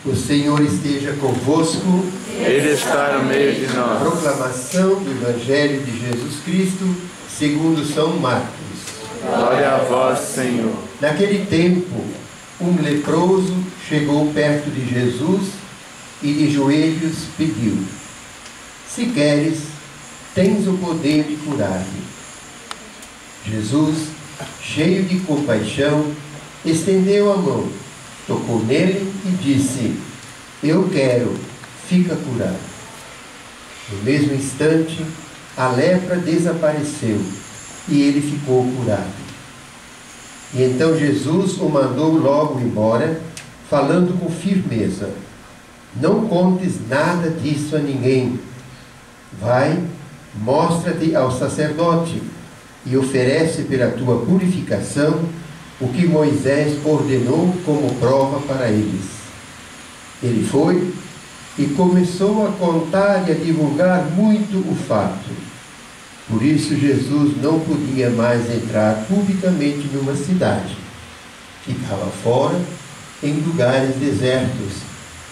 O Senhor esteja convosco. Ele está no meio de nós. Proclamação do Evangelho de Jesus Cristo, segundo São Marcos. Glória a vós, Senhor. Naquele tempo, um leproso chegou perto de Jesus e de joelhos pediu: se queres, tens o poder de curar-me. Jesus, cheio de compaixão, estendeu a mão, tocou nele e disse: eu quero, fica curado. No mesmo instante, a lepra desapareceu e ele ficou curado. E então Jesus o mandou logo embora, falando com firmeza: não contes nada disso a ninguém. Vai, mostra-te ao sacerdote e oferece pela tua purificação o que Moisés ordenou como prova para eles. Ele foi e começou a contar e a divulgar muito o fato. Por isso Jesus não podia mais entrar publicamente numa cidade. Ficava fora, em lugares desertos,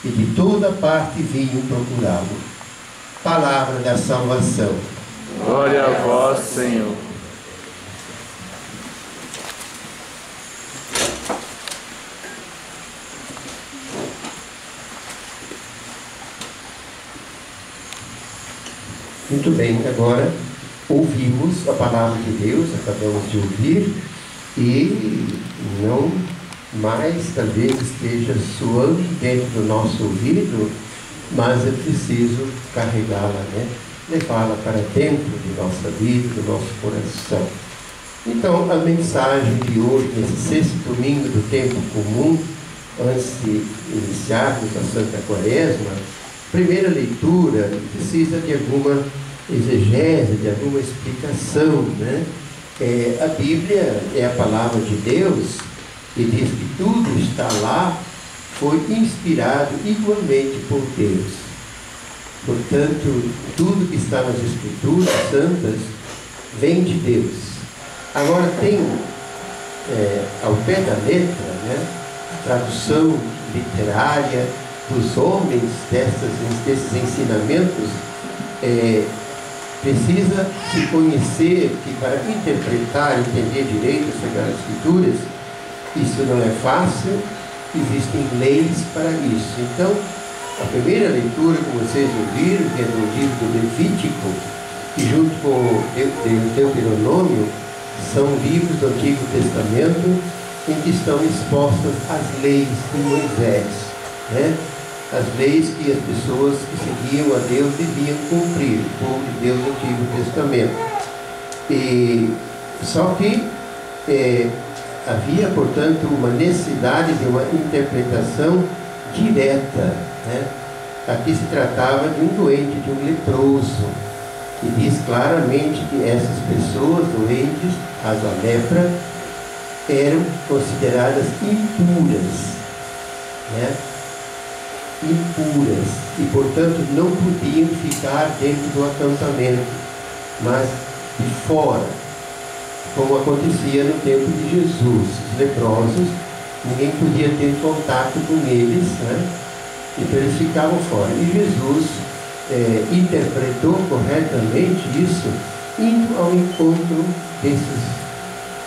e de toda parte vinham procurá-lo. Palavra da salvação. Glória a vós, Senhor. Muito bem, agora ouvimos a palavra de Deus, acabamos de ouvir, e não mais talvez esteja soando dentro do nosso ouvido, mas é preciso carregá-la, levá-la para dentro de nossa vida, do nosso coração. Então, a mensagem de hoje, nesse sexto domingo do tempo comum, antes de iniciarmos a Santa Quaresma, primeira leitura precisa de alguma exegese, de alguma explicação, A Bíblia é a palavra de Deus e diz que tudo está lá, foi inspirado igualmente por Deus. Portanto, tudo que está nas Escrituras Santas vem de Deus. Agora tem, ao pé da letra, a tradução literária dos homens desses ensinamentos, precisa se conhecer que para interpretar, entender direito as Sagradas Escrituras, isso não é fácil, existem leis para isso. Então, a primeira leitura, como vocês ouviram, que é do livro do Levítico, e junto com o Deuteronômio, são livros do Antigo Testamento em que estão expostas as leis de Moisés, as leis que as pessoas que seguiam a Deus deviam cumprir, o povo de Deus do Antigo Testamento. Só que havia, portanto, uma necessidade de uma interpretação direta. Aqui se tratava de um doente, de um leproso, e diz claramente que essas pessoas doentes, as da lepra, eram consideradas impuras, impuras, e portanto não podiam ficar dentro do acampamento, mas de fora, como acontecia no tempo de Jesus. Os leprosos, ninguém podia ter contato com eles, então eles ficavam fora. E Jesus interpretou corretamente isso, indo ao encontro dessas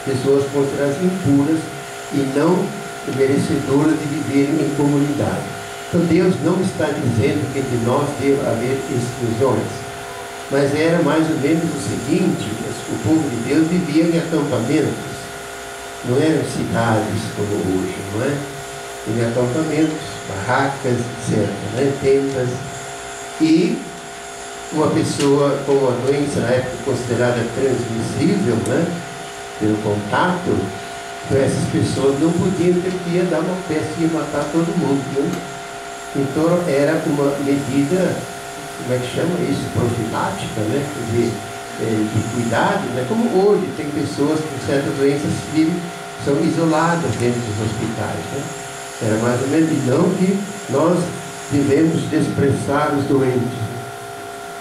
pessoas consideradas impuras e não merecedoras de viverem em comunidade. Então Deus não está dizendo que de nós deve haver exclusões, mas era mais ou menos o seguinte: o povo de Deus vivia em acampamentos, não eram cidades como hoje, em acampamentos, barracas, etc., tendas. E uma pessoa com uma doença na época considerada transmissível, pelo contato, então essas pessoas não podiam, porque ia dar uma peste e ia matar todo mundo, Então era uma medida, como é que chama isso? Profilática, quer dizer, de cuidado, como hoje tem pessoas com certas doenças que são isoladas dentro dos hospitais, Era mais ou menos, e não que nós devemos desprezar os doentes.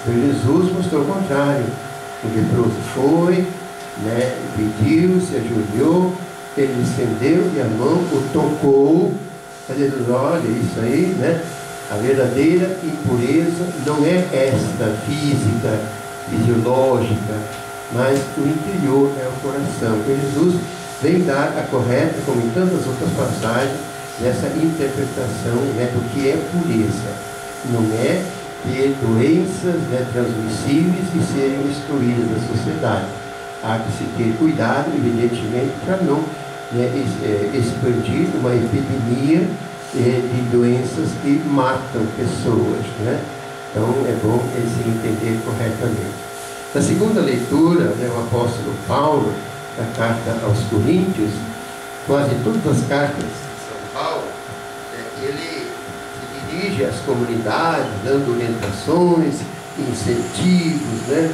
Então Jesus mostrou o contrário. O leproso foi, pediu, se ajoelhou, ele estendeu-lhe a mão, o tocou, Está dizendo, olha, isso aí, né? A verdadeira impureza não é esta física, fisiológica, mas o interior é o coração. E Jesus vem dar a correta, como em tantas outras passagens, dessa interpretação, né, do que é pureza. Não é ter doenças, né, transmissíveis e serem excluídas da sociedade. Há que se ter cuidado, evidentemente, para não, né, expandir uma epidemia de doenças que matam pessoas, né? Então é bom se entender corretamente. Na segunda leitura, né, o apóstolo Paulo, da carta aos Coríntios, quase todas as cartas de São Paulo, ele se dirige às comunidades, dando orientações, incentivos, né,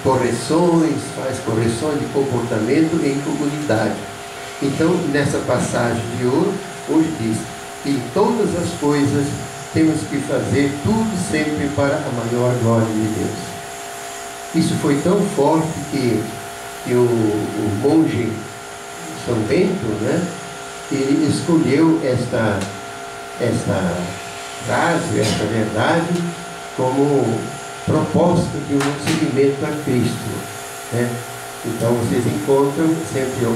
correções, faz correções de comportamento em comunidade. Então, nessa passagem de hoje diz que em todas as coisas temos que fazer tudo sempre para a maior glória de Deus. Isso foi tão forte que o monge São Bento, né, ele escolheu esta frase, esta verdade, como proposta de um seguimento a Cristo, né? Então vocês encontram sempre o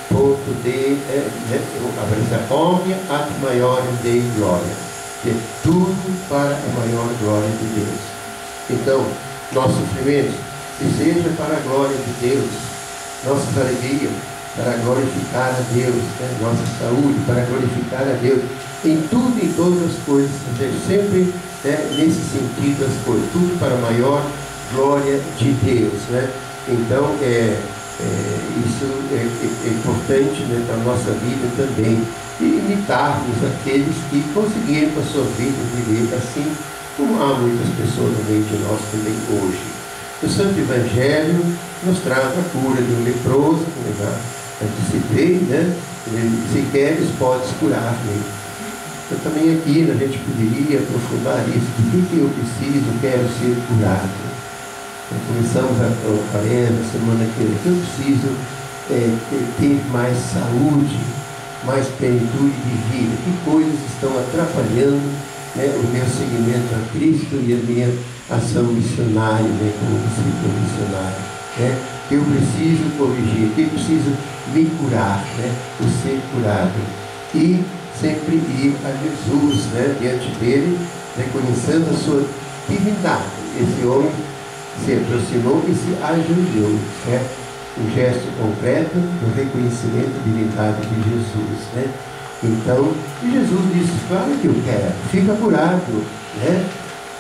O.A.D, aparece omnia ad maiorem Dei glória, que é tudo para a maior glória de Deus. Então, nossos sofrimentos, que seja para a glória de Deus, nossas alegrias, para glorificar a Deus, né? Nossa saúde, para glorificar a Deus, em tudo, em todas as coisas, sempre, né, nesse sentido as coisas, tudo para a maior glória de Deus, né? Então, isso é importante, né, para a nossa vida também, e imitarmos aqueles que conseguiram com a sua vida viver assim, como há muitas pessoas no meio de nós também hoje. O Santo Evangelho nos traz a cura de um leproso, que se vê, né? Se queres, podes curar-me. Então também aqui a gente poderia aprofundar isso, de que eu preciso, quero ser curado. Começamos a palestra, a semana que eu preciso ter mais saúde, mais plenitude de vida. Que coisas estão atrapalhando, né, o meu seguimento a Cristo e a minha ação missionária, né, como discípulo missionário, né? Que eu preciso corrigir, que eu preciso me curar, né, o ser curado. E sempre ir a Jesus, né, diante dele, reconhecendo a sua divindade. Esse homem se aproximou e se ajoelhou, né? Um gesto concreto do reconhecimento da divindade de Jesus, né? Então, Jesus disse, claro que eu quero, fica curado, né?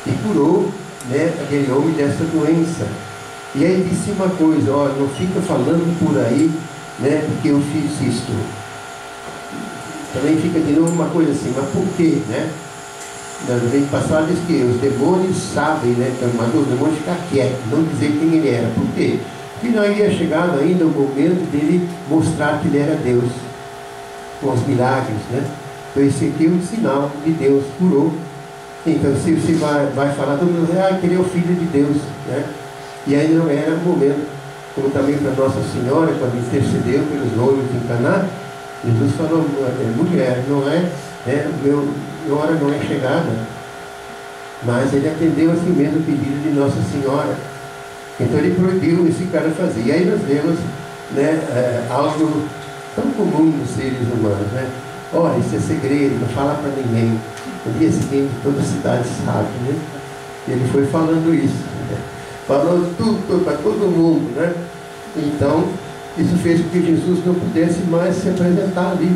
E curou, né, aquele homem dessa doença. E aí disse uma coisa, ó, não fica falando por aí, né, porque eu fiz isto. Também fica de novo uma coisa assim, mas por quê, né? No mês passado diz que os demônios sabem, né? Então mandou os demônios ficar quietos, não dizer quem ele era. Por quê? Porque não havia chegado ainda o momento dele mostrar que ele era Deus, com os milagres, né? Então esse aqui é um sinal de Deus, curou. Então se você vai falar, todo mundo vai, que ele é o Filho de Deus, né? E ainda não era o momento, como também para Nossa Senhora, quando intercedeu pelos noivos em Caná, Jesus falou, mulher, não é, né, minha hora não é chegada. Mas ele atendeu assim mesmo o pedido de Nossa Senhora. Então ele proibiu esse cara fazer. E aí nós vemos, né, algo tão comum nos seres humanos, né? Olha, isso é segredo, não fala para ninguém. No dia seguinte toda a cidade sabe, né? E ele foi falando isso, né? Falando tudo para todo mundo, né? Então, isso fez com que Jesus não pudesse mais se apresentar ali.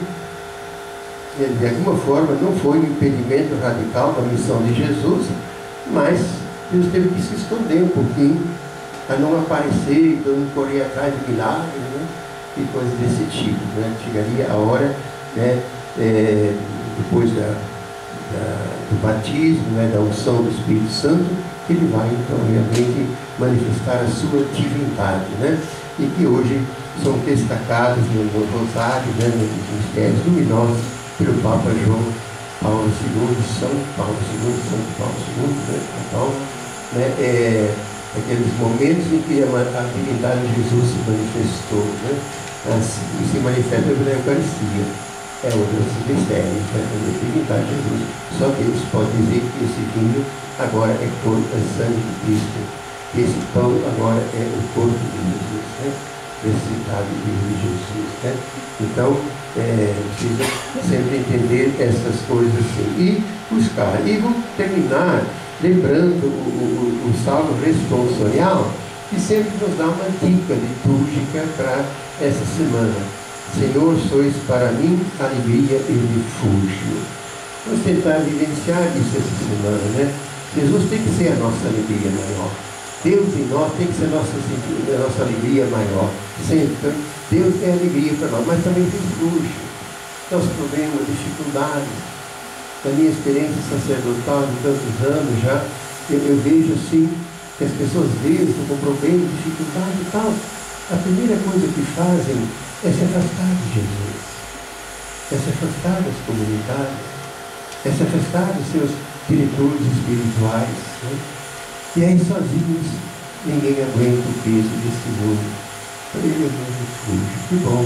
Ele, de alguma forma, não foi um impedimento radical da missão de Jesus, mas Jesus teve que se esconder um pouquinho, a não aparecer, para não correr atrás de milagres, né? E coisas desse tipo, né? Chegaria a hora, né, depois do batismo, né, da unção do Espírito Santo, que ele vai, então, realmente manifestar a sua divindade, né? E que hoje são destacados no Rosário, né, nos mistérios luminosos pelo Papa João Paulo II, São Paulo II, né, Paulo, né, aqueles momentos em que a divindade de Jesus se manifestou, né? Assim, se manifesta pela Eucaristia. é outros mistérios, né? A divindade de Jesus. Só Deus pode dizer que esse vinho agora é corpo, é sangue de Cristo. Que esse pão agora é o corpo de Jesus, né? Ressuscitado de Jesus, né? Então, precisa sempre entender essas coisas assim e buscar. E vou terminar lembrando o salmo responsorial, que sempre nos dá uma dica litúrgica para essa semana. Senhor, sois para mim alegria e refúgio. Vamos tentar vivenciar isso essa semana, né? Jesus tem que ser a nossa alegria maior. Deus em nós tem que ser a nossa alegria maior. Sempre. Então, Deus é alegria para nós, mas também refúgio. Nossos problemas, dificuldades. Na minha experiência sacerdotal de tantos anos já, eu vejo assim, que as pessoas às vezes estão com problemas, dificuldade e tal. A primeira coisa que fazem é se afastar de Jesus, é se afastar das comunidades, é se afastar dos seus diretores espirituais, né? E aí sozinhos ninguém aguenta o peso desse mundo. Então ele é um refúgio. Que bom,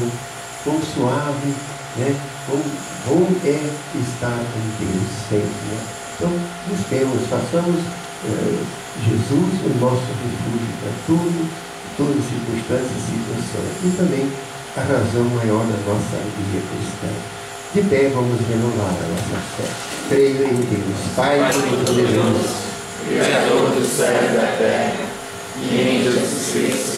quão suave, né? Bom é estar com Deus sempre, né? Então busquemos, façamos Jesus o nosso refúgio para tudo, todas as circunstâncias e situações. E também a razão maior da nossa alegria cristã. De pé vamos renovar a nossa fé. Creio em Deus, Pai Todo-Poderoso, Criador do céu e da terra, e em Jesus Cristo,